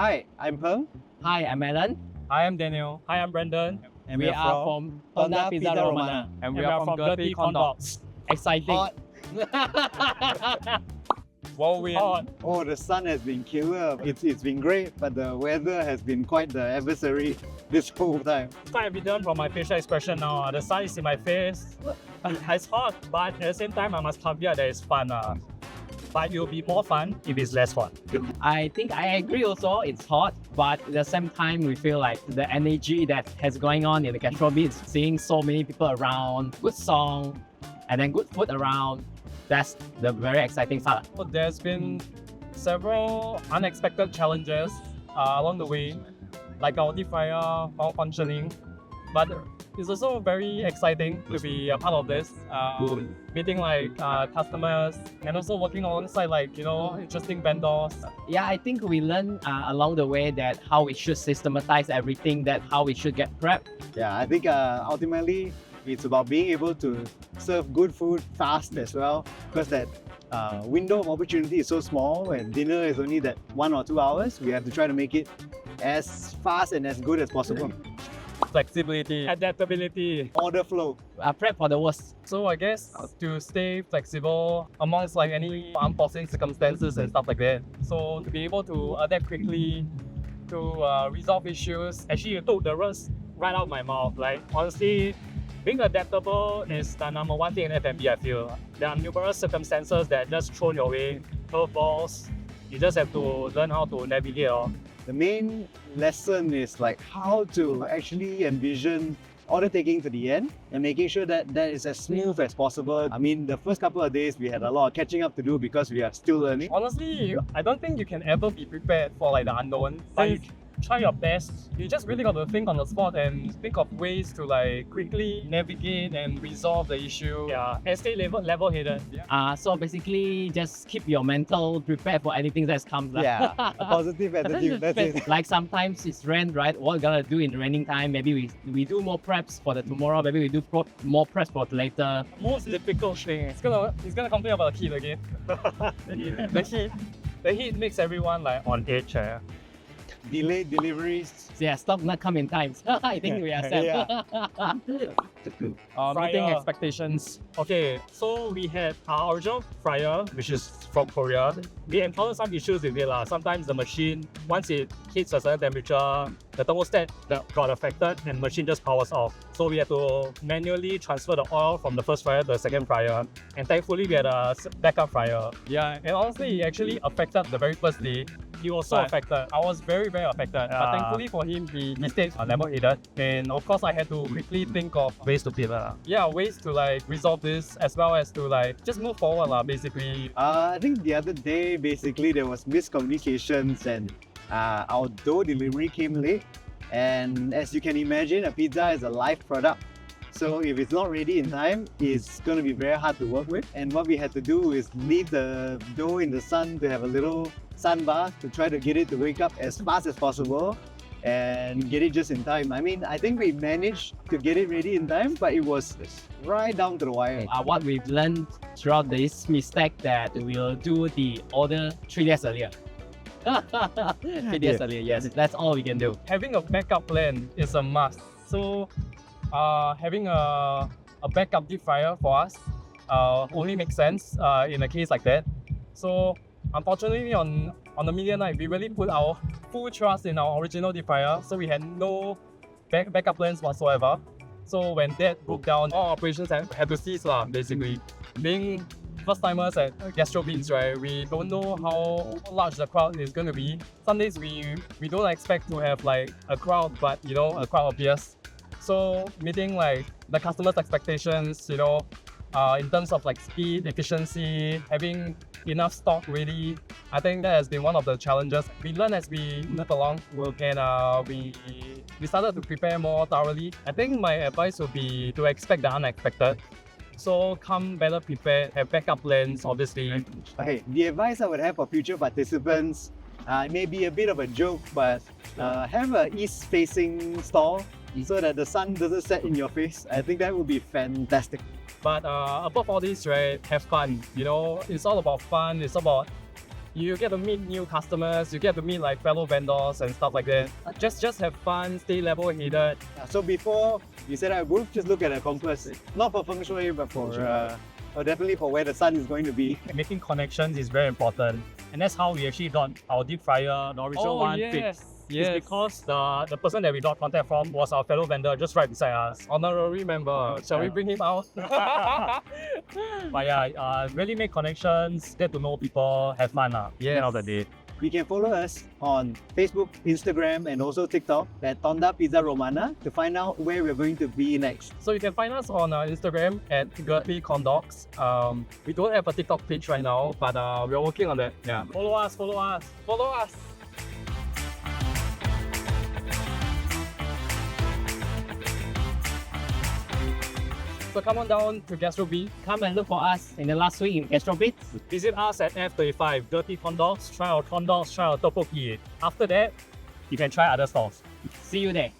Hi, I'm Perng. Hi, I'm Alan. Hi, I'm Daniel. Hi, I'm Brendan. And We are from Tonda Pizza Romana. And we are from Girthy Corndogs. Exciting. Hot. Whirlwind. Hot. Oh, the sun has been killer. It's been great, but the weather has been quite the adversary this whole time. It's quite evident from my facial expression now. The sun is in my face. It's hot, but at the same time, I must caveat that it's fun. But it will be more fun if it's less fun. I think I agree also, it's hot, but at the same time, we feel like the energy that has going on in the GastroBeats, seeing so many people around, good song, and then good food around, that's the very exciting part. So there's been several unexpected challenges along the way, like our deep fryer malfunctioning, but it's also very exciting to be a part of this, meeting like customers and also working alongside like, interesting vendors. Yeah, I think we learned along the way that how we should systematize everything, that how we should get prepped. Yeah, I think ultimately it's about being able to serve good food fast as well, because that window of opportunity is so small and dinner is only that 1 or 2 hours. We have to try to make it as fast and as good as possible. Flexibility. Adaptability. Order flow. Prep for the worst. So I guess to stay flexible amongst like any unforeseen circumstances and stuff like that. So to be able to adapt quickly, to resolve issues. Actually, you took the words right out of my mouth. Like, honestly, being adaptable is the number one thing in F&B, I feel. There are numerous circumstances that just thrown your way, curveballs. You just have to learn how to navigate. The main lesson is like how to actually envision order taking to the end and making sure that that is as smooth as possible. I mean, the first couple of days we had a lot of catching up to do because we are still learning. Honestly, I don't think you can ever be prepared for like the unknown. But you try your best. You just really got to think on the spot and think of ways to like quickly navigate and resolve the issue. Yeah, and stay level-headed. So basically, just keep your mental prepared for anything that's comes. Yeah, a positive attitude, that's it. Like sometimes it's rain, right? What we're gonna do in the raining time? Maybe we do more preps for the tomorrow. Maybe we do more preps for later. Most difficult thing. He's gonna complain about the heat again. The heat makes everyone like on edge. Delayed deliveries. Yeah, stock not come in time. I think we are set. Yeah. Meeting expectations. Okay, so we had our original fryer, which is from Korea. We encountered some issues with it. Sometimes the machine, once it hits a certain temperature, the thermostat got affected and the machine just powers off. So we had to manually transfer the oil from the first fryer to the second fryer. And thankfully, we had a backup fryer. Yeah, and honestly, it actually affected the very first day. He was so affected. I was very, very affected. But thankfully for him, he stayed level-headed. And of course, I had to quickly think of Ways to pivot. ways to like resolve this as well as to like just move forward basically. I think the other day, basically, there was miscommunications and our dough delivery came late. And as you can imagine, a pizza is a live product. So if it's not ready in time, it's going to be very hard to work with. And what we had to do is leave the dough in the sun to have a little sun bath to try to get it to wake up as fast as possible and get it just in time. I mean, I think we managed to get it ready in time, but it was right down to the wire. What we've learned throughout this mistake that we'll do the order 3 days earlier. 3 days earlier, yes, that's all we can do. Having a backup plan is a must. So having a backup deep fryer for us only makes sense in a case like that. So unfortunately on the media night, we really put our full trust in our original deep fryer, so we had no backup plans whatsoever. So when that broke down, all operations had to cease basically. Being first timers at GastroBeats, right, we don't know how large the crowd is going to be. Some days we don't expect to have like a crowd, but a crowd appears. So meeting like the customer's expectations, in terms of like speed, efficiency, having enough stock ready, I think that has been one of the challenges. We learn as we move along, and we started to prepare more thoroughly. I think my advice would be to expect the unexpected. So come better prepared, have backup plans, obviously. Okay, the advice I would have for future participants, it may be a bit of a joke, but have an east-facing stall so that the sun doesn't set in your face. I think that would be fantastic. But above all this, right, have fun. It's all about fun. It's about You get to meet new customers, you get to meet like fellow vendors and stuff like that. Just have fun, stay level-headed. So before you set up a booth, just look at the compass. Not for feng shui, but for definitely for where the sun is going to be. Making connections is very important. And that's how we actually got our deep fryer, the original one, fixed. Yes. It's because the person that we got contact from was our fellow vendor just right beside us. Honorary member. Shall we bring him out? But yeah, really make connections, get to know people, have fun at the end of the day. You can follow us on Facebook, Instagram, and also TikTok at Tonda Pizza Romana to find out where we're going to be next. So you can find us on Instagram at Girthy Corndogs. We don't have a TikTok page right now, but we're working on that. Yeah. Follow us, follow us. Follow us. So come on down to GastroBeats. Come and look for us in the last week in GastroBeats. Visit us at F35, Girthy Corndogs, try our corndogs, try our tteokbokki. After that, you can try other stalls. See you there.